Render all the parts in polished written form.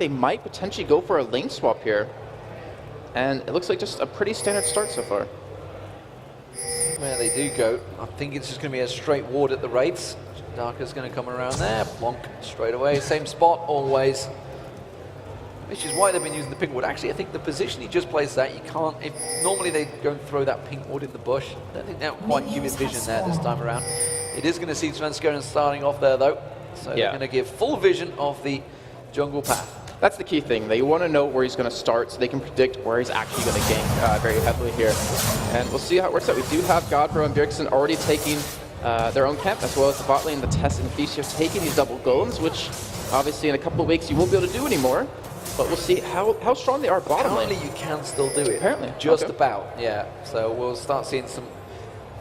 they might potentially go for a lane swap here. And it looks like just a pretty standard start so far. Where they do go, I think it's just going to be a straight ward at the Wraiths. Darker's going to come around there, plonk straight away, same spot always. Which is why they've been using the pink ward. Actually, I think the position he just plays that, you can't, if normally they go and throw that pink ward in the bush, I don't think that will quite give it vision there this time around. It is going to see Svenskeren starting off there though, so they're going to give full vision of the jungle path. That's the key thing. They want to know where he's going to start so they can predict where he's actually going to gank very heavily here. And we'll see how it works out. We do have Godbro and Bjergsen already taking their own camp, as well as the bot lane, the Test and Thesia taking these double golems, which obviously in a couple of weeks you won't be able to do anymore. But we'll see how strong they are bottom lane. Apparently you can still do it. Apparently. Just about, yeah. So we'll start seeing some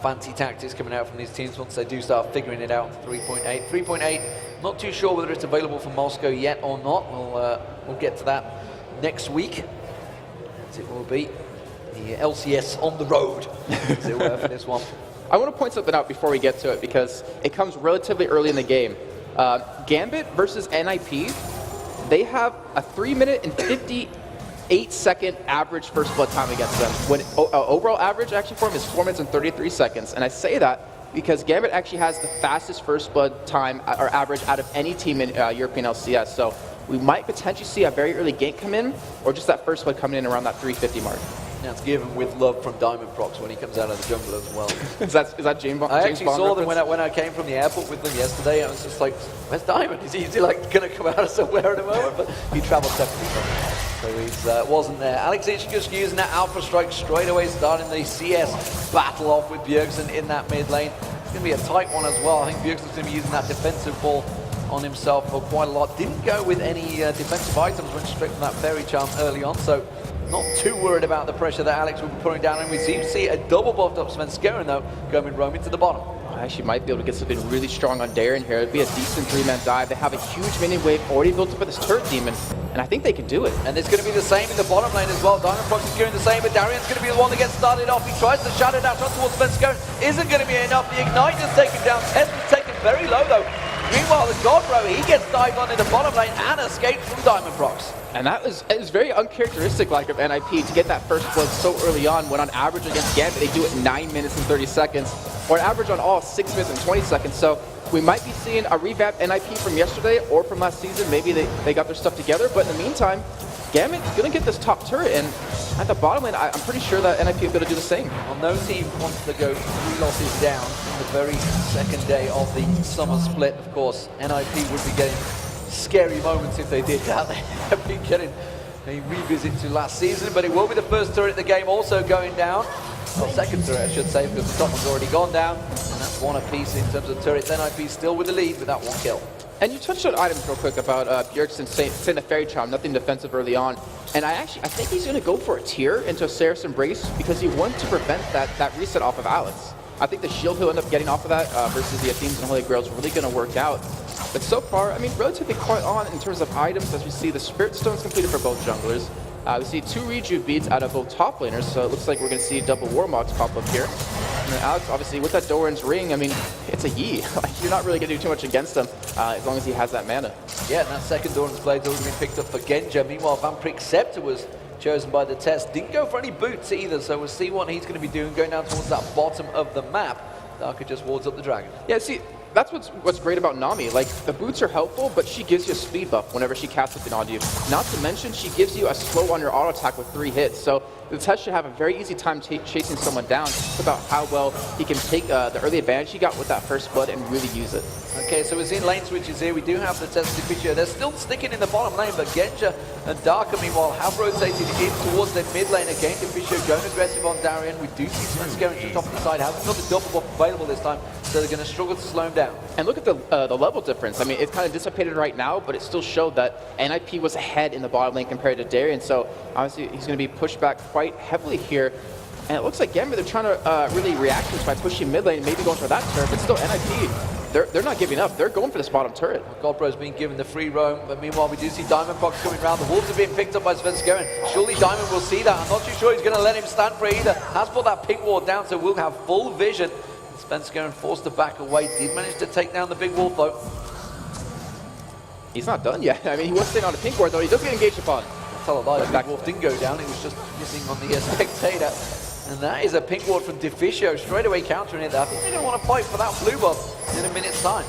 fancy tactics coming out from these teams once they do start figuring it out. 3.8. 3.8, not too sure whether it's available for Moscow yet or not. We'll get to that next week, as it will be the LCS on the road, as it were, for this one. I want to point something out before we get to it, because it comes relatively early in the game. Gambit versus NIP, they have a 3-minute and 58-second average first blood time against them. When overall average actually for them is 4 minutes and 33 seconds. And I say that because Gambit actually has the fastest first blood time or average out of any team in European LCS. So we might potentially see a very early gank come in, or just that first blood coming in around that 350 mark. Now it's given with love from Diamondprox when he comes out of the jungle as well. is that James Bond? I actually saw them when I came from the airport with them yesterday. I was just like, where's Diamond? Is he like going to come out of somewhere at the moment? But he travelled separately from me, so he wasn't there. Alex just using that Alpha Strike straight away, starting the CS battle off with Bjergsen in that mid lane. It's going to be a tight one as well. I think Bjergsen's going to be using that defensive ball on himself for quite a lot. Didn't go with any defensive items, went straight from that Fairy Charm early on, so not too worried about the pressure that Alex will be putting down. And we seem to see a double buffed up Svenskeren though, going roaming to the bottom. I actually might be able to get something really strong on Darren here. It'd be a decent 3-man dive. They have a huge minion wave already built up with this turret demon, and I think they can do it. And it's going to be the same in the bottom lane as well. Diamondprox is doing the same, but Darian's going to be the one that gets started off. He tries to shadow dash on towards Svenskeren. Isn't going to be enough. The Ignite is taken down. Test was taken very low though. Meanwhile, the Godbro, he gets dived on in the bottom lane and escapes from Diamondprox. And it was very uncharacteristic like of NIP to get that first blood so early on, when on average against Gambit they do it 9 minutes and 30 seconds, or on average on all 6 minutes and 20 seconds. So we might be seeing a revamped NIP from yesterday or from last season. Maybe they got their stuff together, but in the meantime, Gambit is going to get this top turret, and at the bottom lane, I'm pretty sure that NIP will be able to do the same. Well, no team wants to go 3 losses down in the very second day of the summer split. Of course, NIP would be getting scary moments if they did that. They have been getting a revisit to last season, but it will be the first turret of the game also going down. Well, second turret, I should say, because the top one's already gone down, and that's one apiece in terms of turrets. NIP still with the lead with that 1 kill. And you touched on items real quick about Bjergsen saying the Fairy Charm, nothing defensive early on. And I think he's going to go for a tier into a Saracen Embrace because he wants to prevent that reset off of Alex. I think the shield he'll end up getting off of that versus the Athenes and Holy Grail is really going to work out. But so far, I mean, relatively quite on in terms of items, as we see the Spirit Stone's completed for both junglers. We see 2 Rejuve beads out of both top laners, so it looks like we're going to see double Warmogs pop up here. And then Alex, obviously, with that Doran's Ring, I mean, it's a Yi. Like, you're not really going to do too much against him as long as he has that mana. Yeah, and that second Doran's Blade's already been picked up for Genja. Meanwhile, Vampiric Scepter was chosen by the test. Didn't go for any boots either, so we'll see what he's going to be doing going down towards that bottom of the map. Darker just wards up the dragon. Yeah, see, that's what's great about Nami. Like, the boots are helpful, but she gives you a speed buff whenever she casts something on you. Not to mention, she gives you a slow on your auto attack with 3 hits. So the test should have a very easy time chasing someone down. It's about how well he can take the early advantage he got with that first blood and really use it. Okay, so we're seeing lane switches here. We do have the tested picture. They're still sticking in the bottom lane, but Genja and Darker, meanwhile, have rotated in towards their mid lane again. Fisher going aggressive on Darian. We do see Svenskeren just off the side. Hasn't got the double buff available this time, so they're going to struggle to slow him down. And look at the level difference. I mean, it's kind of dissipated right now, but it still showed that NIP was ahead in the bottom lane compared to Darian. So obviously, he's going to be pushed back quite heavily here. And it looks like Gambit, they're trying to really react to this by pushing mid lane and maybe going for that turret, but still NIP, they're not giving up. They're going for this bottom turret. Godbro's being given the free roam, but meanwhile we do see Diamondprox coming around. The Wolves are being picked up by Svenskeren. Surely Diamond will see that. I'm not too sure he's going to let him stand for it either. Has put that pink ward down, so we'll have full vision. Svenskeren forced to back away. Did manage to take down the big wolf though. He's not done yet. I mean, he was sitting on a pink ward, though. He does get engaged upon. Tell a lie, the Big Wolf didn't go down. It was just missing on the spectator. And that is a pink ward from Deficio, straight away countering it. I think they're going to want to fight for that blue buff in a minute's time.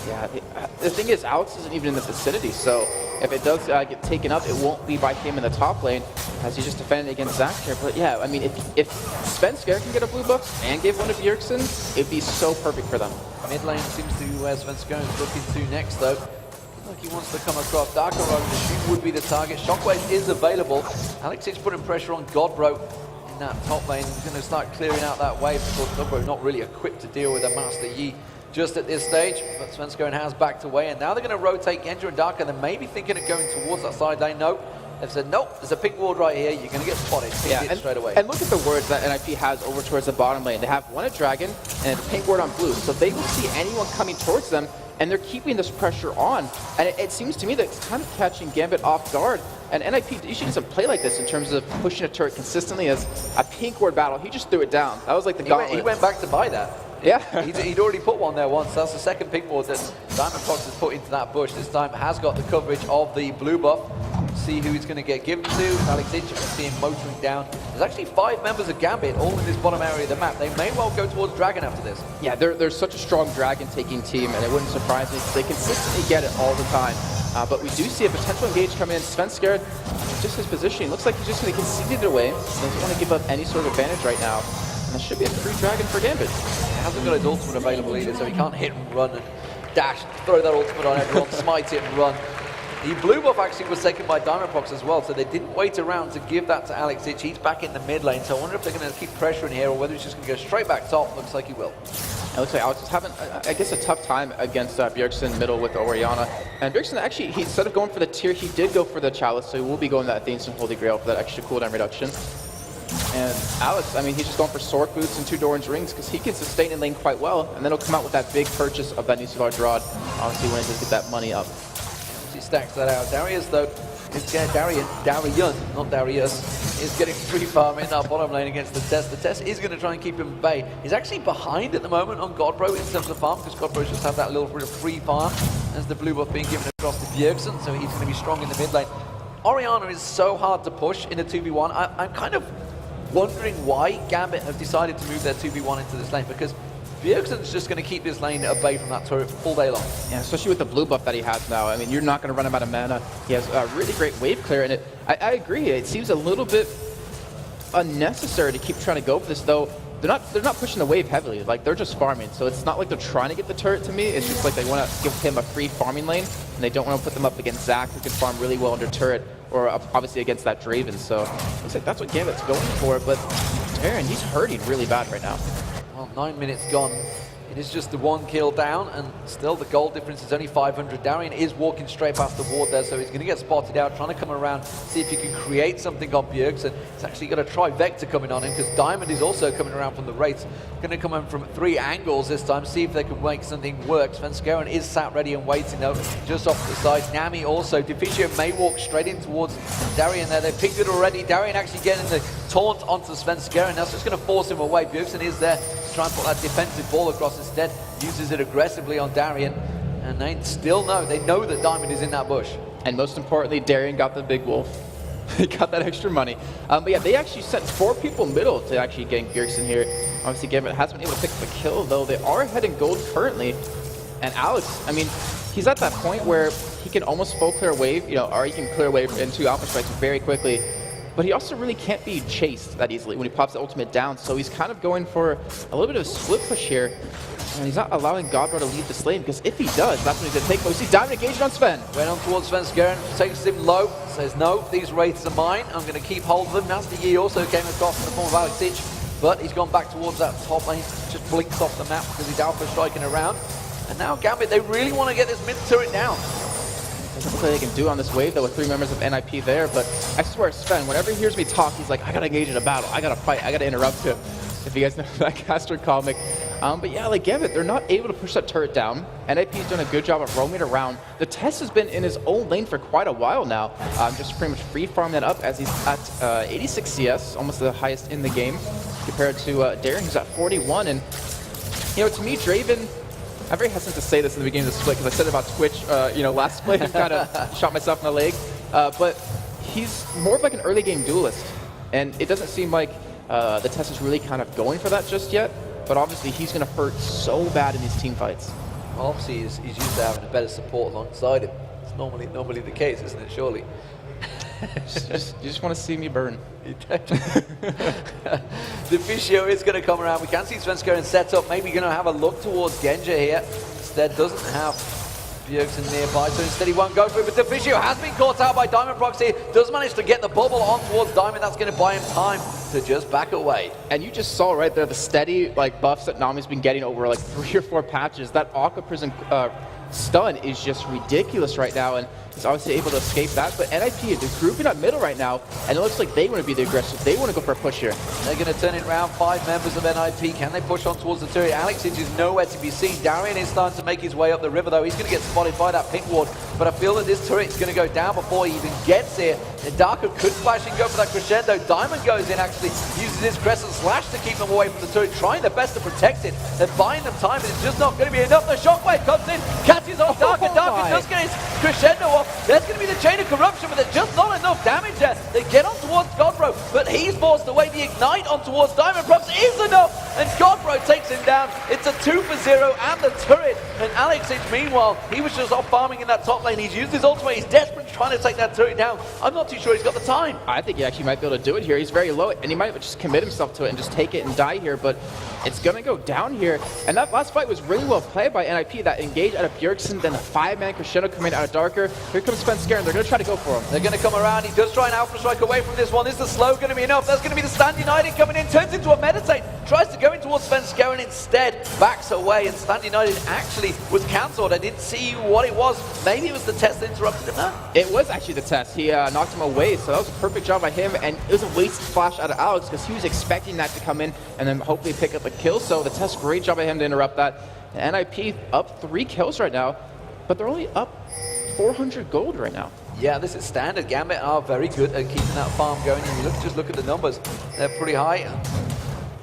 Yeah, the thing is, Alex isn't even in the vicinity, so if it does get taken up, it won't be by him in the top lane, as he's just defending against Zach here. But yeah, I mean, if Svenskar can get a blue buff and give one to Bjergsen, it'd be so perfect for them. Mid lane seems to be where Svenskar is looking to next, though. Like he wants to come across. Darker Road, the shoot would be the target. Shockwave is available. Alex is putting pressure on Godbro in that top lane. He's going to start clearing out that wave. Of course, Godbro not really equipped to deal with a Master Yi just at this stage, but Svenskar has backed away, and now they're going to rotate Genja and Darker. They're maybe thinking of going towards that side lane. Nope. They've said, nope, there's a pink ward right here. You're going to get spotted. Yeah, and, straight away. And look at the wards that NIP has over towards the bottom lane. They have one at Dragon and a pink ward on blue, so they will see anyone coming towards them, and they're keeping this pressure on. And it seems to me that it's kind of catching Gambit off guard. And NIP usually doesn't play like this in terms of pushing a turret consistently. As a pink ward battle, he just threw it down. That was like the gauntlet. He went back to buy that. Yeah. He'd already put one there once. That's the second pink ward that Diamondprox has put into that bush. This time has got the coverage of the blue buff. See who he's going to get given to. Alex Itch, you can see him motoring down. There's actually 5 members of Gambit all in this bottom area of the map. They may well go towards Dragon after this. Yeah, they're such a strong Dragon taking team, and it wouldn't surprise me because they consistently get it all the time. But we do see a potential engage coming in. Svenskar, just his positioning, looks like he's just going to concede it away. He doesn't want to give up any sort of advantage right now. And that should be a free Dragon for Gambit. He hasn't got his ultimate available either, so he can't hit and run and dash, throw that ultimate on everyone, smite it and run. The blue buff actually was taken by Diamondprox as well, so they didn't wait around to give that to Alex Itch. He's back in the mid lane, so I wonder if they're going to keep pressure in here or whether he's just going to go straight back top. Looks like he will. It looks like Alex is having, I guess, a tough time against Bjergsen middle with Orianna. And Bjergsen actually, instead of going for the tier, he did go for the Chalice, so he will be going that Athena's Holy Grail for that extra cooldown reduction. And Alex, I mean, he's just going for Sword Boots and 2 Doran's Rings because he can sustain in lane quite well, and then he'll come out with that big purchase of that new large rod, obviously when he does get that money up. He stacks that out. Darius, though, is getting Darius, is getting free farm in that bottom lane against the Test. The Test is going to try and keep him at bay. He's actually behind at the moment on Godbro in terms of farm, because Godbro's just had that little bit of free farm as the blue buff being given across to Bjergsen, so he's going to be strong in the mid lane. Orianna is so hard to push in a 2v1. I'm kind of wondering why Gambit have decided to move their 2v1 into this lane, because Bjergsen's just going to keep this lane at bay from that turret all day long. Yeah, especially with the blue buff that he has now. I mean, you're not going to run him out of mana. He has a really great wave clear, and I agree. It seems a little bit unnecessary to keep trying to go for this, though. They're not pushing the wave heavily. Like, they're just farming. So it's not like they're trying to get the turret to me. It's just like they want to give him a free farming lane, and they don't want to put them up against Zach, who can farm really well under turret, or obviously against that Draven. So looks like that's what Gambit's going for. But Darren, he's hurting really bad right now. Well, 9 minutes gone. It is just the 1 kill down, and still the goal difference is only 500. Darian is walking straight past the ward there, so he's going to get spotted out, trying to come around, see if he can create something on Bjergsen. He's actually got a trifecta coming on him, because Diamond is also coming around from the Wraiths. Going to come in from 3 angles this time, see if they can make something work. Svenskar is sat ready and waiting, though, just off to the side. Nami also. Deficio may walk straight in towards Darian there. They've picked it already. Darian actually getting the taunt onto Svenskar, and that's just going to force him away. Bjergsen is there to try and put that defensive ball across instead. Uses it aggressively on Darian, and they still know. They know that Diamond is in that bush. And most importantly, Darian got the big wolf. He got that extra money. But yeah, they actually sent 4 people middle to actually getting Bjergsen here. Obviously, Gambit hasn't been able to pick up a kill, though. They are ahead in gold currently. And Alex, I mean, he's at that point where he can almost full clear wave, or he can clear wave into Alpha Strikes very quickly. But he also really can't be chased that easily when he pops the ultimate down. So he's kind of going for a little bit of a split push here. And he's not allowing Godbro to leave this lane, because if he does, that's when he's going to take most. See Diamond engaged on Sven. Went on towards Svenskar, takes him low, says, no, these Wraiths are mine. I'm going to keep hold of them. Master Yi also came across in the form of Alex Itch, but he's gone back towards that top lane. Just blinks off the map because he's alpha striking around. And now Gambit, they really want to get this mid turret down. There's nothing they can do on this wave, though, with 3 members of NIP there, but I swear, Sven, whenever he hears me talk, he's like, I gotta engage in a battle, I gotta fight, I gotta interrupt him. If you guys know that caster comic. But yeah, like Gambit, they're not able to push that turret down. NIP's done a good job of roaming around. The Test has been in his own lane for quite a while now, just pretty much free farm that up as he's at 86 CS, almost the highest in the game, compared to Darren, who's at 41. And, to me, Draven, I'm very hesitant to say this in the beginning of the split because I said it about Twitch, last split and kind of shot myself in the leg. But he's more of like an early game duelist, and it doesn't seem like the test is really kind of going for that just yet. But obviously, he's going to hurt so bad in these team fights. Well, obviously, he's used to having a better support alongside him. It's normally the case, isn't it? Surely. You just want to see me burn. Deficio is going to come around. We can see Svenskeren set up. Maybe going to have a look towards Genja here. Instead, doesn't have Bjergsen nearby, so instead he won't go for it. But Deficio has been caught out by Diamond Proxy. Does manage to get the bubble on towards Diamond. That's going to buy him time to just back away. And you just saw right there the steady buffs that Nami's been getting over 3 or 4 patches. That Aqua Prison stun is just ridiculous right now, and he's obviously able to escape that. But NIP, they're grouping up middle right now, and it looks like they want to be the aggressive. They want to go for a push here. They're going to turn it around. 5 members of NIP. Can they push on towards the turret? Alexich is nowhere to be seen. Darian is starting to make his way up the river, though. He's going to get spotted by that pink ward, but I feel that this turret is going to go down before he even gets here. And Darko could flash and go for that crescendo. Diamond goes in, actually uses his crescent slash to keep them away from the turret, trying their best to protect it. They're buying them time, but it's just not going to be enough. The shockwave comes in, catches off Darko. Darko does get his crescendo off. There's going to be the chain of corruption, but there's just not enough damage there. They get on towards Godbro, but he's forced away. The ignite on towards Diamond Props is enough, and Godbro takes him down. It's a 2 for 0 and the turret. And Alexich, meanwhile, he was just off farming in that top lane. He's used his ultimate. He's desperate, trying to take that turret down. I'm not too sure he's got the time. I think he actually might be able to do it here. He's very low, and he might just commit himself to it and just take it and die here, but it's going to go down here. And that last fight was really well played by NIP. That engage out of Bjergsen, then a 5-man crescendo coming out of Darker. Here comes Svenskeren. They're going to try to go for him. They're going to come around. He does try an Alpha Strike away from this one. Is the slow going to be enough? That's going to be the Stand United coming in. Turns into a Meditate. Tries to go in towards Svenskeren instead. Backs away, and Stand United actually was cancelled. I didn't see what it was. Maybe it was the test that interrupted him. Huh? It was actually the test. He knocked him away, so that was a perfect job by him. And it was a wasted flash out of Alex because he was expecting that to come in and then hopefully pick up a kill. So the test, great job by him to interrupt that. The NIP up 3 kills right now, but they're only up 400 gold right now. Yeah, this is standard. Gambit are very good at keeping that farm going. And you just look at the numbers. They're pretty high.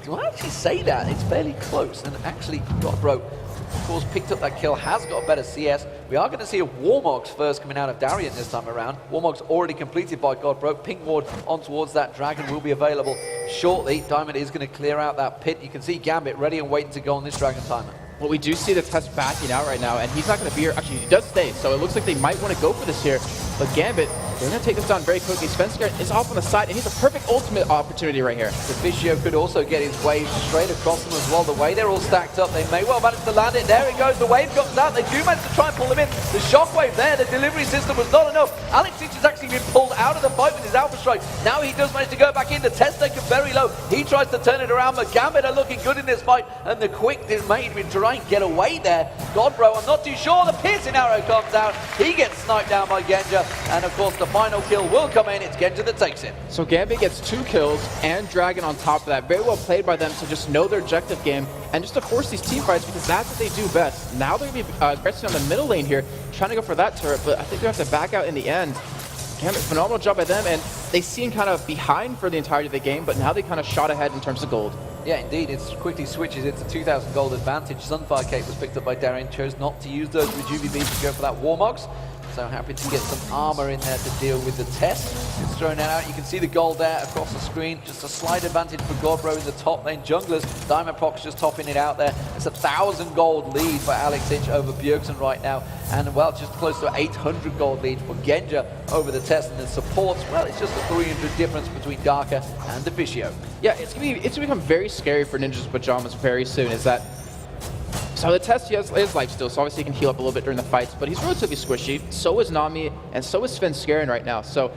Do I actually say that? It's fairly close. And actually, Godbro, of course, picked up that kill, has got a better CS. We are going to see a Warmogs first coming out of Darien this time around. Warmogs already completed by Godbro. Pink ward on towards that dragon will be available shortly. Diamond is going to clear out that pit. You can see Gambit ready and waiting to go on this dragon timer. Well, we do see the test backing out right now, and he's not going to be here. Actually, he does stay, so it looks like they might want to go for this here. But Gambit, they're going to take this down very quickly. Svenskeren is off on the side, and he's a perfect ultimate opportunity right here. Deficio could also get his wave straight across them as well. The way they're all stacked up, they may well manage to land it. There it goes. The wave comes out. They do manage to try and pull him in. The shockwave there, the delivery system was not enough. Alexich has actually been pulled out of the fight with his Alpha Strike. Now he does manage to go back in. The test taken very low. He tries to turn it around, but Gambit are looking good in this fight, and the quick is made to try and get away there. Godbro, I'm not too sure. The piercing arrow comes out. He gets sniped down by Genja, and of course the final kill will come in. It's Genja that takes it. So Gambit gets 2 kills and Dragon on top of that. Very well played by them to just know their objective game and just to force these team fights because that's what they do best. Now they're going to be aggressive on the middle lane here, trying to go for that turret, but I think they have to back out in the end. Gambit, phenomenal job by them, and they seem kind of behind for the entirety of the game, but now they kind of shot ahead in terms of gold. Yeah, indeed. It quickly switches. It's a 2,000 gold advantage. Sunfire Cape was picked up by Darien. Chose not to use those Rejuvi beams to go for that Warmogs. So happy to get some armor in there to deal with the test. It's thrown out. You can see the gold there across the screen. Just a slight advantage for Godbro in the top lane. Junglers, Diamond Prox just topping it out there. It's a 1,000 gold lead for Alexich over Bjergsen right now. And well, just close to 800 gold lead for Genja over the test. And then supports, well, it's just a 300 difference between Darker and Deficio. Yeah, it's gonna become very scary for Ninjas Pyjamas very soon. Is that so the test, he has his life still, so obviously he can heal up a little bit during the fights, but he's relatively squishy. So is Nami, and so is Svenskeren right now. So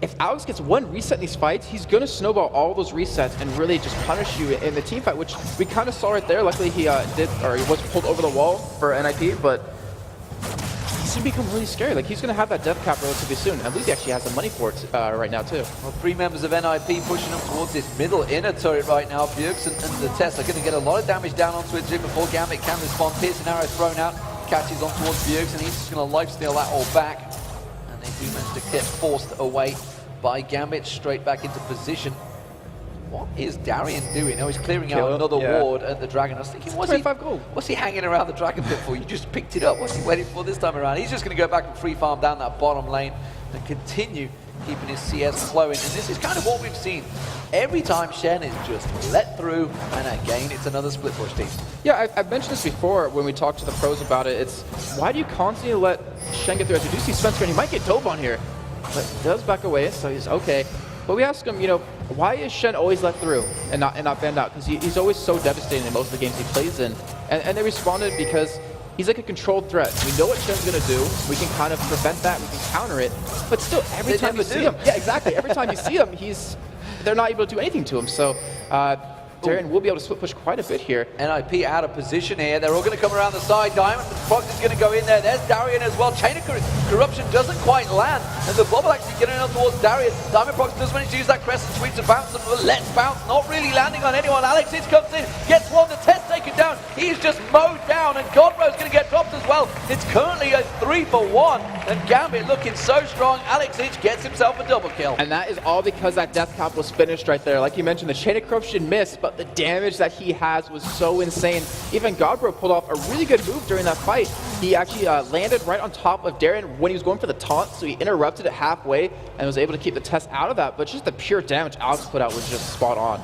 if Alex gets 1 reset in these fights, he's going to snowball all those resets and really just punish you in the team fight, which we kind of saw right there. Luckily he he was pulled over the wall for NIP, but he's going to become really scary. Like, he's going to have that death cap relatively soon. At least he actually has the money for it right now, too. Well, 3 members of NIP pushing up towards this middle inner turret right now. Bjergsen and the test are going to get a lot of damage down onto it before Gambit can respond. Piercing arrow thrown out, catches on towards Bjergsen. He's just going to lifesteal that all back. And they do manage to get forced away by Gambit, straight back into position. what is Darian doing? Oh, he's clearing out another ward at the Dragon. I was thinking, what's he hanging around the Dragon pit for? You just picked it up. What's he waiting for this time around? He's just going to go back and free farm down that bottom lane and continue keeping his CS flowing. And this is kind of what we've seen. Every time Shen is just let through, and again, it's another split push team. Yeah, I've mentioned this before when we talked to the pros about it. It's why do you constantly let Shen get through? As you do see Spencer, and he might get dove on here, but he does back away, so he's okay. But we ask him, you know, why is Shen always let through and not banned out? Because he's always so devastating in most of the games he plays in. And they responded because he's like a controlled threat. We know what Shen's going to do. We can kind of prevent that. We can counter it. But still, every time you see him, yeah, exactly. Every time you see him, they're not able to do anything to him. So Darian will be able to split push quite a bit here. NIP out of position here. They're all going to come around the side. Diamondprox is going to go in there. There's Darian as well. Chain of Corruption doesn't quite land. And the bubble actually getting up towards Darian. Diamondprox does manage to use that crescent sweep to bounce him. Let's bounce. Not really landing on anyone. Alex comes in. Gets one. The test taken down. He's just mowed down. And Godbro's going to get dropped as well. It's currently a 3-for-1. And Gambit looking so strong. Alex gets himself a double kill. And that is all because that death cap was finished right there. Like you mentioned, the Chain of Corruption missed, but the damage that he has was so insane. Even Godbro pulled off a really good move during that fight. He actually landed right on top of Darian when he was going for the taunt, so he interrupted it halfway and was able to keep the test out of that. But just the pure damage Alex put out was just spot on.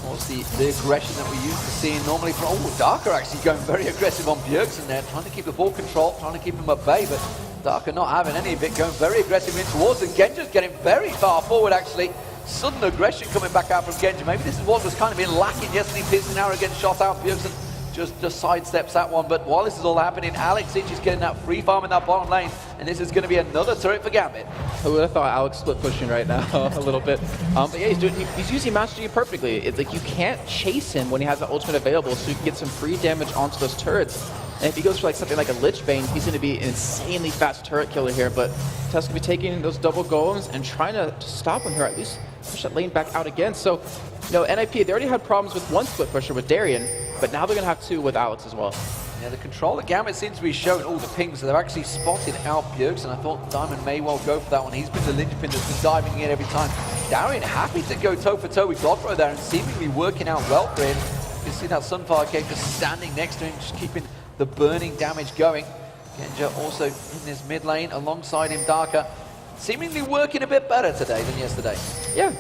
What's the aggression that we used to see normally from Darker actually going very aggressive on Bjergsen there, trying to keep the ball control, trying to keep him at bay, but Darker not having any of it, going very aggressive in towards him. Genja's getting very far forward actually. Sudden aggression coming back out from Genja. Maybe this is what was kind of been lacking yesterday. Piercing arrow getting shot out. Bjergsen just sidesteps that one. But while this is all happening, Alex is getting that free farm in that bottom lane. And this is going to be another turret for Gambit. I would have thought Alex split pushing right now a little bit. But yeah, he's using Master Yi perfectly. It's like you can't chase him when he has the ultimate available, so you can get some free damage onto those turrets. And if he goes for like something like a Lich Bane, he's going to be an insanely fast turret killer here. But Tess going to be taking those double golems and trying to stop him here, at least push that lane back out again. So, you know, NIP, they already had problems with one split pusher with Darian, but now they're going to have two with Alex as well. Yeah, the control that Gambit seems to be showing all the pings, so they've actually spotted out Bjergsen. I thought Diamond may well go for that one. He's been the linchpin that's been diving in every time. Darian happy to go toe-for-toe with Godbro there and seemingly working out well for him. You can see that Sunfire Cave just standing next to him, just keeping the burning damage going. Genja also in this mid lane alongside him, Darker. Seemingly working a bit better today than yesterday. Yeah,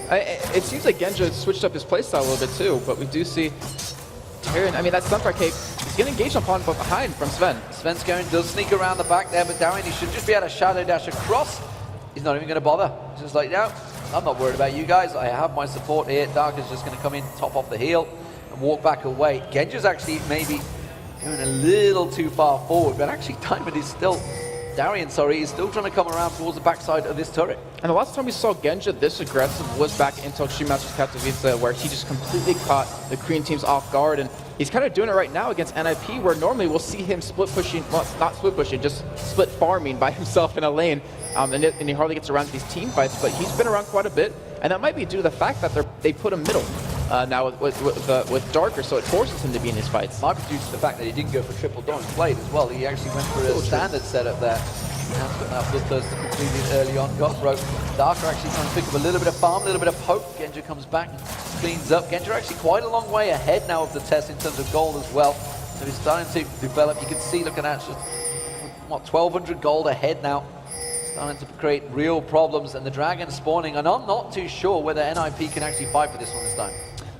it seems like Genja switched up his playstyle a little bit too, but we do see Darian, I mean, that Sunfire Cave is getting engaged upon but behind from Sven. Svenskeren does sneak around the back there, but Darian, he should just be able to shadow dash across. He's not even going to bother. He's just like, no, I'm not worried about you guys. I have my support here. Darker's just going to come in, top off the heel, and walk back away. Genja's actually maybe going a little too far forward, but actually Diamond is still... Darian, sorry, is still trying to come around towards the backside of this turret. And the last time we saw Genja this aggressive was back in Extreme Masters Katowice, where he just completely caught the Korean teams off guard. And he's kind of doing it right now against NIP, where normally we'll see him split pushing, well, not split pushing, just split farming by himself in a lane. And he hardly gets around these team fights, but he's been around quite a bit. And that might be due to the fact that they put him middle now with Darker, so it forces him to be in his fights. Might be due to the fact that he didn't go for triple Dawn Blade as well. He actually went for a standard setup there. Has got that Bloodthirster completed early on. Godbro. Darker actually trying to pick up a little bit of farm, a little bit of poke. Genja comes back and cleans up. Genja actually quite a long way ahead now of the test in terms of gold as well. So he's starting to develop. You can see, looking at just, what, 1,200 gold ahead now. Starting to create real problems, and the Dragon spawning, and I'm not too sure whether NIP can actually fight for this one this time.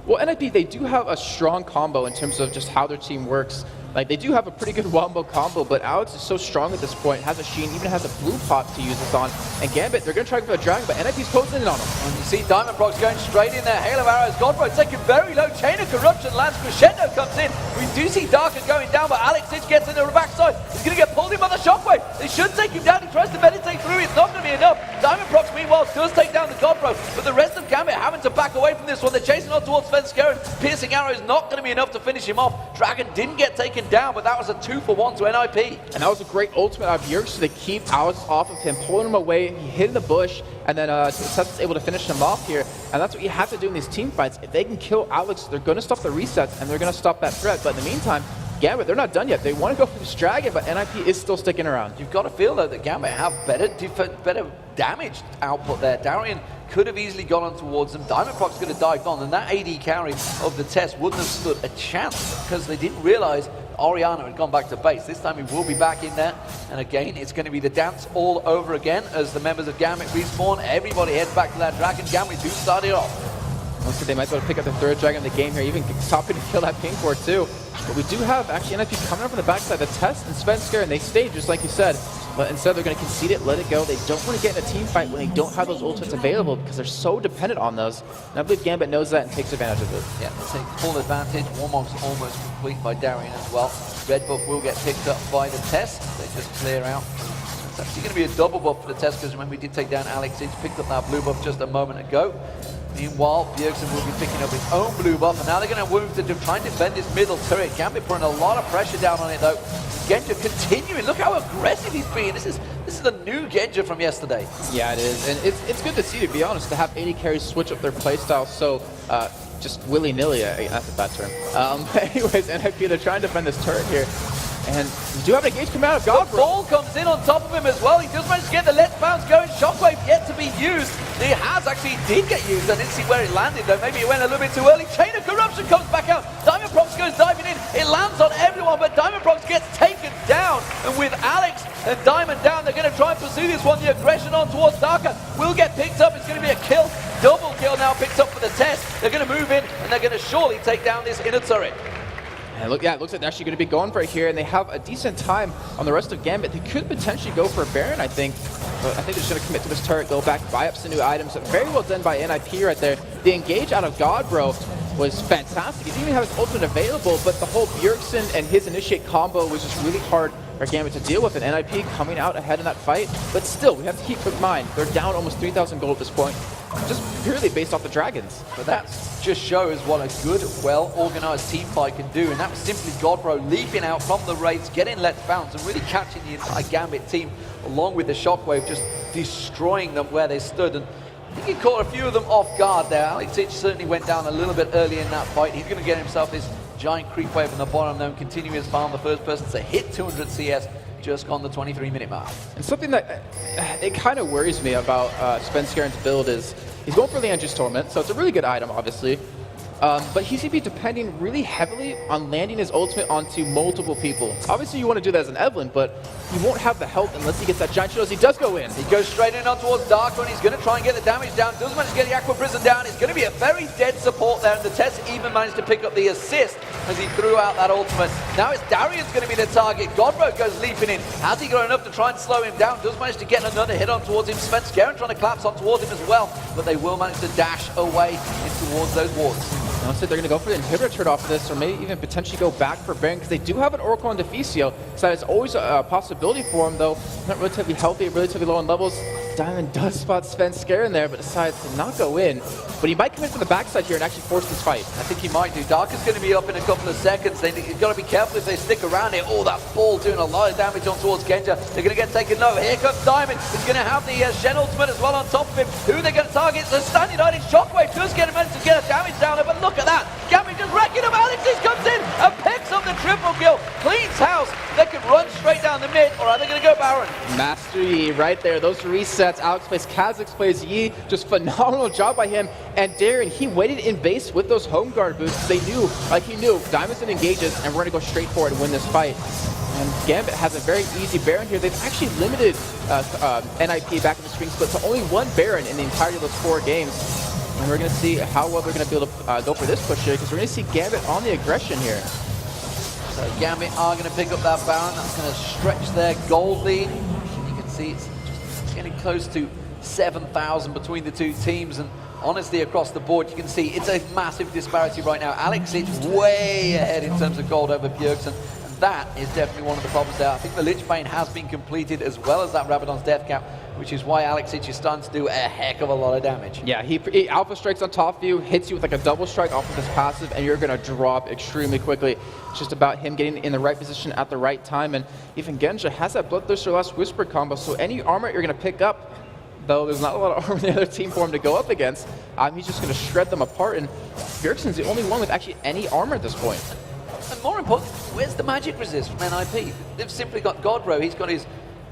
Well, NIP, they do have a strong combo in terms of just how their team works. Like, they do have a pretty good wombo combo, but Alex is so strong at this point, has a Sheen, even has a blue pot to use this on. And Gambit, they're going to try for a Dragon, but NIP's closing in on him. And you see Diamondprox going straight in there. Hail of arrows. Godbro taking very low. Chain of Corruption lands. Crescendo comes in. We do see Darker going down, but Alex gets in the backside. He's going to get pulled in by the shockwave. They should take him down. He tries to meditate through. It's not going to be enough. Diamondprox, meanwhile, does take down the Godbro, but the rest of Gambit having to back away from this one. They're chasing on towards Svenskeren. Piercing arrow is not going to be enough to finish him off. Dragon didn't get taken down, but that was a 2-for-1 to NIP. And that was a great ultimate out of Bjergsen to keep Alex off of him, pulling him away. He hit in the bush, and then Tess was able to finish him off here. And that's what you have to do in these team fights. If they can kill Alex, they're going to stop the resets, and they're going to stop that threat. But in the meantime, Gambit, they're not done yet. They want to go for this dragon, but NIP is still sticking around. You've got to feel, though, that Gambit have better damage output there. Darian could have easily gone on towards them. Diamondprox could have dived on, and that AD carry of the test wouldn't have stood a chance because they didn't realize Orianna had gone back to base. This time he will be back in there, and again, it's going to be the dance all over again as the members of Gambit respawn. Everybody heads back to that dragon. Gambit do start it off. Looks like they might be able to pick up the third dragon in the game here, even stopping to kill that pink ward too. But we do have actually NIP coming up from the backside, the Test and Svenskar, and they stayed just like you said. But instead they're going to concede it, let it go. They don't want to get in a team fight when they don't have those ultimates available because they're so dependent on those. And I believe Gambit knows that and takes advantage of it. Yeah, they take full advantage. Warmog's almost complete by Darian as well. Red buff will get picked up by the Test. They just clear out. It's actually going to be a double buff for the Test because remember we did take down Alex. He's picked up that blue buff just a moment ago. Meanwhile, Bjergsen will be picking up his own blue buff, and now they're going to move to try and defend this middle turret. Gambit putting a lot of pressure down on it, though. Genja continuing. Look how aggressive he's being. This is the new Genja from yesterday. Yeah, it is, and it's good to see, to be honest, to have AD carries switch up their playstyle so just willy-nilly. That's a bad term. But anyways, NIP, they're trying to defend this turret here. And we do have an engage coming out of God. The ball comes in on top of him as well. He just managed to get the Let's Bounce going. Shockwave yet to be used. It has actually did get used. I didn't see where it landed though. Maybe it went a little bit too early. Chain of Corruption comes back out. Diamondprox goes diving in. It lands on everyone, but Diamondprox gets taken down. And with Alex and Diamond down, they're going to try and pursue this one. The aggression on towards Darker will get picked up. It's going to be a kill. Double kill now picked up for the Test. They're going to move in and they're going to surely take down this inner turret. And look, yeah, it looks like they're actually going to be going for it here, and they have a decent time on the rest of Gambit. They could potentially go for a Baron, I think. But I think they're just going to commit to this turret, go back, buy up some new items. Very well done by NIP right there. The engage out of God, bro, was fantastic. He didn't even have his ultimate available, but the whole Bjergsen and his initiate combo was just really hard for Gambit to deal with, and NIP coming out ahead in that fight. But still, we have to keep in mind, they're down almost 3,000 gold at this point, just purely based off the dragons. But that just shows what a good, well-organized team fight can do, and that was simply Godbro leaping out from the raids, getting Let's Bounce, and really catching the entire Gambit team, along with the Shockwave, just destroying them where they stood. And I think he caught a few of them off guard there. Alex certainly went down a little bit early in that fight. He's going to get himself this giant creep wave on the bottom, though, and continue his farm. The first person to hit 200 CS just on the 23-minute mark. And something that it kind of worries me about Svenskaren's build is he's going for the Andrew's Torment, so it's a really good item, obviously. But he's going to be depending really heavily on landing his ultimate onto multiple people. Obviously, you want to do that as an Evelyn, but he won't have the health unless he gets that giant shield as he does go in. He goes straight in on towards Dark One. He's going to try and get the damage down. Doesn't manage to get the Aqua Prison down. It's going to be a very dead support there, and the Test even managed to pick up the assist as he threw out that ultimate. Now it's Darian's going to be the target. Godbro goes leaping in. Has he got enough to try and slow him down? Does manage to get another hit on towards him. Svenskaren trying to collapse on towards him as well, but they will manage to dash away in towards those wards. Honestly, they're going to go for the inhibitor turret off of this, or maybe even potentially go back for Baron, because they do have an Oracle on Deficio, so it's always a possibility for him, though. Not relatively healthy, relatively low on levels. Diamond does spot Svenskar in there, but decides to not go in. But he might come in from the backside here and actually force this fight. I think he might do. Dark is going to be up in a couple of seconds. You've got to be careful if they stick around here. Oh, that ball doing a lot of damage on towards Genja. They're going to get taken low. Here comes Diamond. He's going to have the Shen ultimate as well on top of him. Who they're going to target? The standing on his Shockwave does get a manage to get a damage down there, but look at that. Gambit just wrecking him. Alexis comes in and picks up the triple kill. Cleans house. They can run straight down the mid, or are they going to go Baron? Master Yi right there. Those resets. Alex plays Kha'Zix, plays Yi. Just phenomenal job by him. And Darren, he waited in base with those home guard boots. They knew, like he knew, Diamonds and engages, and we're going to go straight forward and win this fight. And Gambit has a very easy Baron here. They've actually limited NIP back in the spring split to only one Baron in the entirety of those 4 games. And we're going to see how well they're going to be able to go for this push here, because we're going to see Gambit on the aggression here. So Gambit are going to pick up that Baron. That's going to stretch their gold lead. You can see it's just getting close to 7,000 between the two teams. And honestly, across the board, you can see it's a massive disparity right now. Alex is way ahead in terms of gold over Bjergsen. That is definitely one of the problems there. I think the Lich Bane has been completed, as well as that Rabadon's Death Cap, which is why Alexic is starting to do a heck of a lot of damage. Yeah, he alpha strikes on top of you, hits you with like a double strike off of his passive, and you're going to drop extremely quickly. It's just about him getting in the right position at the right time, and even Genja has that Bloodthirster Last Whisper combo, so any armor you're going to pick up, though there's not a lot of armor in the other team for him to go up against, he's just going to shred them apart, and Bjergsen's the only one with actually any armor at this point. And more importantly, where's the magic resist from NIP? They've simply got Godro, he's got his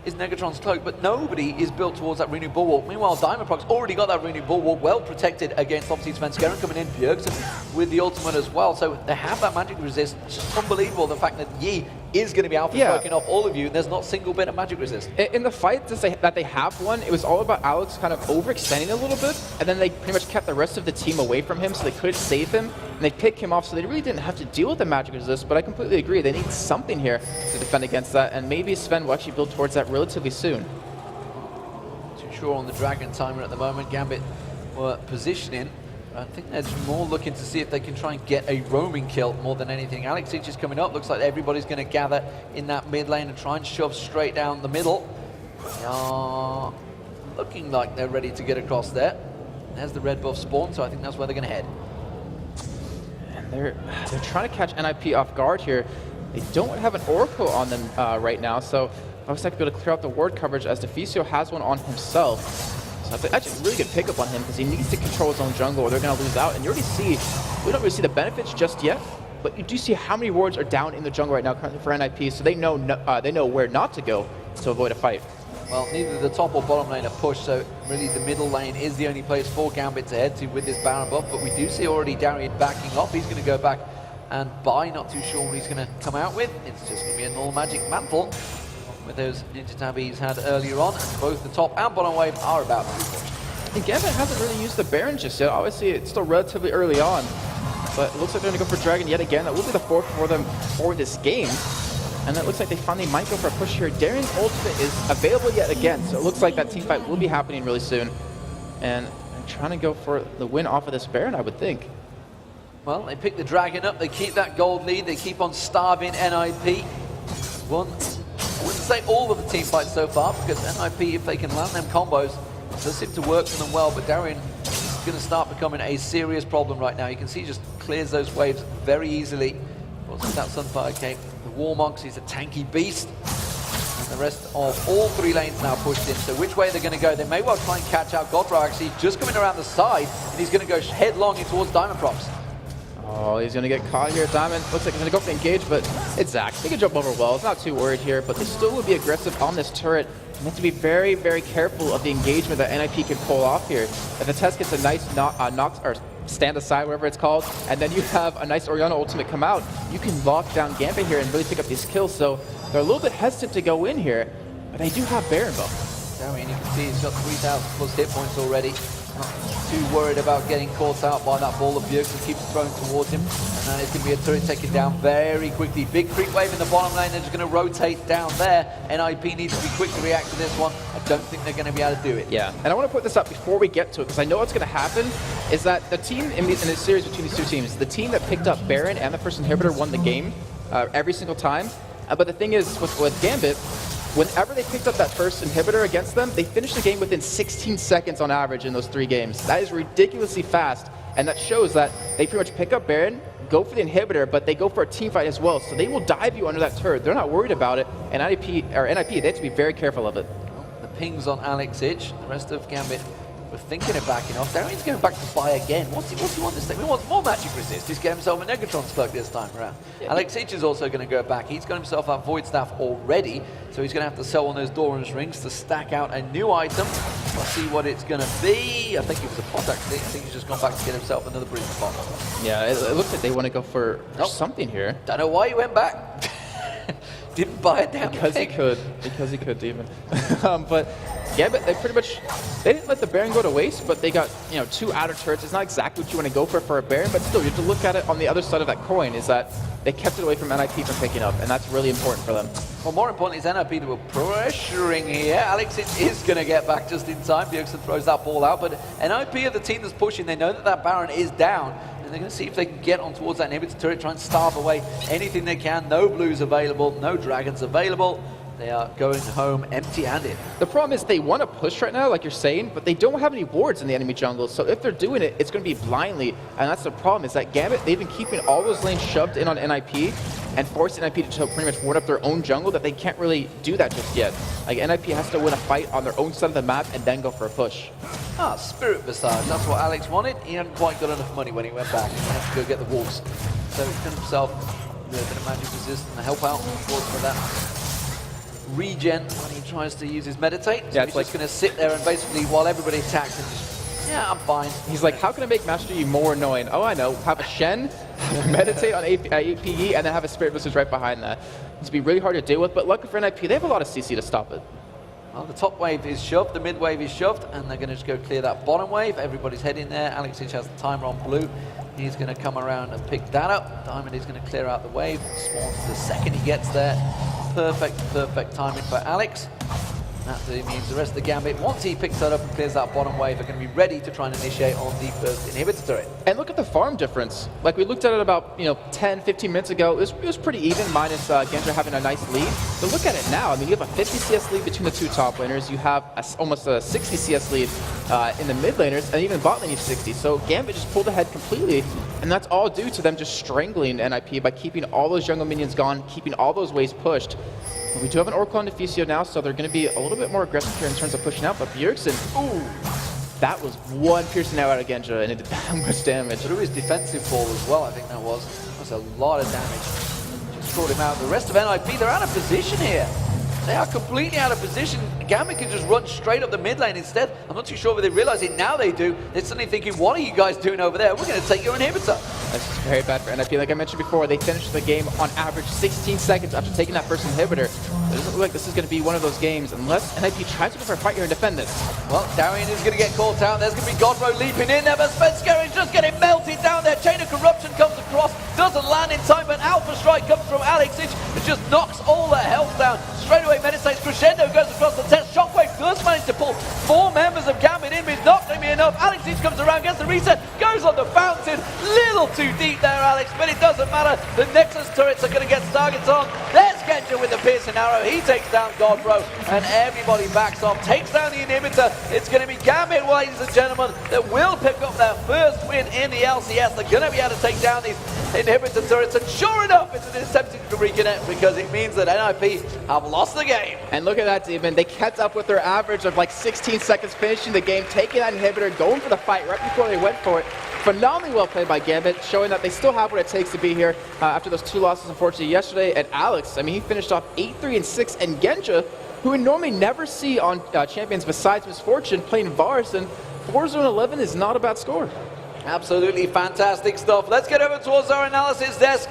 Negatron's cloak, but nobody is built towards that Renu Bulwark. Meanwhile, Diamondprox already got that Renu Bulwark well protected against obviously Svenskeren coming in, Bjergsen with the ultimate as well. So they have that magic resist. It's just unbelievable the fact that Yi is going to be alpha striking off all of you, and there's not a single bit of magic resist. In the fight that they have won, it was all about Alex kind of overextending a little bit, and then they pretty much kept the rest of the team away from him so they could save him, and they picked him off, so they really didn't have to deal with the magic resist, but I completely agree. They need something here to defend against that, and maybe Sven will actually build towards that relatively soon. Too sure on the Dragon timer at the moment. Gambit were positioning. I think they're just more looking to see if they can try and get a roaming kill more than anything. Alex H is coming up. Looks like everybody's going to gather in that mid lane and try and shove straight down the middle. They are looking like they're ready to get across there. There's the red buff spawn, so I think that's where they're going to head. And they're trying to catch NIP off guard here. They don't have an Oracle on them right now, so I was like to be able to clear out the ward coverage as Deficio has one on himself. So that's actually a really good pickup on him because he needs to control his own jungle or they're going to lose out. And you already see, we don't really see the benefits just yet, but you do see how many wards are down in the jungle right now currently for NIP, so they know where not to go to avoid a fight. Well, neither the top or bottom lane are pushed, so really the middle lane is the only place for Gambit to head to with this Baron buff, but we do see already Darian backing off. He's going to go back and buy, not too sure what he's going to come out with. It's just going to be a normal magic mantle with those ninja tab he's had earlier on, and both the top and bottom wave are about to be pushed. And Gambit hasn't really used the Baron just yet. Obviously, it's still relatively early on, but it looks like they're going to go for Dragon yet again. That will be the fourth for them for this game. And it looks like they finally might go for a push here. Darion's ultimate is available yet again, so it looks like that team fight will be happening really soon. And they're trying to go for the win off of this Baron, I would think. Well, they pick the Dragon up, they keep that gold lead, they keep on starving NIP. I wouldn't say all of the team fights so far, because NIP, if they can land them combos, it does seem to work for them well, but Darien is going to start becoming a serious problem right now. You can see he just clears those waves very easily. Also, that Sunfire Cape, the Warmogs, he's a tanky beast. And the rest of all three lanes now pushed in. So which way they're going to go? They may well try and catch out Godro, actually, just coming around the side, and he's going to go headlong in towards Diamondprox. Oh, he's going to get caught here. Diamond looks like he's going to go for the engage, but it's Zach. He can jump over well. It's not too worried here, but they still will be aggressive on this turret. You have to be very, very careful of the engagement that NIP can pull off here. If the test gets a nice knock or stand aside, whatever it's called, and then you have a nice Orianna ultimate come out, you can lock down Gambit here and really pick up these kills. So they're a little bit hesitant to go in here, but they do have Baron buff. Darien, you can see he's got 3,000 plus hit points already. Not too worried about getting caught out by that ball of Bjergsen keeps throwing towards him. And then it's going to be a turret taken down very quickly. Big creep wave in the bottom lane. They're just going to rotate down there. NIP needs to be quick to react to this one. I don't think they're going to be able to do it. Yeah, and I want to put this up before we get to it, because I know what's going to happen is that the team in this series between these two teams, the team that picked up Baron and the first inhibitor won the game every single time. But the thing is, with Gambit, whenever they picked up that first inhibitor against them, they finished the game within 16 seconds on average in those 3 games. That is ridiculously fast, and that shows that they pretty much pick up Baron, go for the inhibitor, but they go for a team fight as well. So they will dive you under that turret. They're not worried about it, and NIP, they have to be very careful of it. The pings on Alex Itch, the rest of Gambit were thinking of backing off. Darien's going back to buy again. What's he want this time? He wants more magic resist. He's getting himself a Negatron's cloak this time around. Yeah. Alex Itch is also going to go back. He's got himself that Void Staff already, so he's going to have to sell on those Doran's rings to stack out a new item. Let's see what it's going to be. I think it was a pot, actually. I think he's just gone back to get himself another breathing pot. Yeah, it looks like they want to go for something here. Don't know why he went back. Didn't buy it down. Because he could, Demon. But yeah, but they didn't let the Baron go to waste, but they got 2 outer turrets. It's not exactly what you want to go for a Baron, but still you have to look at it on the other side of that coin, is that they kept it away from NIP from picking up, and that's really important for them. Well, more importantly, it's NIP that were pressuring here. Alex is going to get back just in time. Bjergsen throws that ball out, but NIP are the team that's pushing. They know that Baron is down, and they're going to see if they can get on towards that inhibitor turret, try and starve away anything they can. No blues available, no dragons available. They are going home empty-handed. The problem is they want to push right now, like you're saying, but they don't have any wards in the enemy jungle. So if they're doing it, it's going to be blindly. And that's the problem, is that Gambit, they've been keeping all those lanes shoved in on NIP and forcing NIP to pretty much ward up their own jungle, that they can't really do that just yet. Like, NIP has to win a fight on their own side of the map and then go for a push. Spirit Visage. That's what Alex wanted. He hadn't quite got enough money when he went back. He had to go get the wolves. So he found himself a bit of magic resist and help out for that regen when he tries to use his meditate. So Yeah, he's just going to sit there and basically, while everybody attacks, and just, yeah, I'm fine. He's like, how can I make Master Yi more annoying? Oh, I know. Have a Shen, meditate on APE, and then have a Spirit Blizzard right behind that. It's be really hard to deal with, but luckily for NIP, they have a lot of CC to stop it. Well, the top wave is shoved, the mid wave is shoved, and they're going to just go clear that bottom wave. Everybody's heading there. Alexic has the timer on blue. He's going to come around and pick that up. Diamond is going to clear out the wave. Spawns the second he gets there. Perfect timing for Alex. That means the rest of the Gambit, once he picks that up and clears that bottom wave, are going to be ready to try and initiate on the first inhibitor turret. And look at the farm difference. Like we looked at it about 10, 15 minutes ago. It was pretty even, minus Genja having a nice lead. But look at it now. I mean, you have a 50 CS lead between the two top laners. You have almost a 60 CS lead in the mid laners, and even bot lane you have 60. So Gambit just pulled ahead completely, and that's all due to them just strangling NIP by keeping all those jungle minions gone, keeping all those waves pushed. We do have an Oracle on Deficio now, so they're going to be a little bit more aggressive here in terms of pushing out, but Bjergsen, ooh, that was one piercing out of Genja, and it did that much damage. Through his defensive fall as well, I think that was a lot of damage. Just caught him out. The rest of NIP, they're out of position here. They are completely out of position. Gambit can just run straight up the mid lane instead. I'm not too sure if they realize it. Now they do. They're suddenly thinking, what are you guys doing over there? We're going to take your inhibitor. That's just very bad for NIP. Like I mentioned before, they finished the game on average 16 seconds after taking that first inhibitor. It doesn't look like this is going to be one of those games unless NIP tries to go for a fight here and defend this. Well, Darian is going to get caught out. There's going to be Godro leaping in there, but Svenskar is just getting melted down there. Chain of Corruption comes across, doesn't land in time, but Alpha Strike comes from Alexic. It just knocks all the health down. Straight away meditates. Crescendo goes across the test. Shockwave does manage to pull 4 members of Gambit in, but it's not going to be enough. Alexic comes around, gets the reset, goes on the fountain. Little too deep there, Alex, but it doesn't matter. The Nexus turrets are going to get targets on. There's Genja with the piercing arrow. He takes down Godbro, and everybody backs off. Takes down the inhibitor. It's going to be Gambit, ladies and gentlemen, that will pick up their first win in the LCS. They're going to be able to take down these inhibitor turrets, and sure enough, it's an attempting to reconnect because it means that NIP have lost the game. And look at that, Demon. They kept up with their average of like 16 seconds finishing the game, taking that inhibitor, going for the fight right before they went for it. Phenomenally well played by Gambit, showing that they still have what it takes to be here after those 2 losses, unfortunately, yesterday. And Alex, I mean, he finished off 8-3-6, and Genja, who we normally never see on champions besides Misfortune, playing Vars, and 4-0-11 is not a bad score. Absolutely fantastic stuff. Let's get over towards our analysis desk.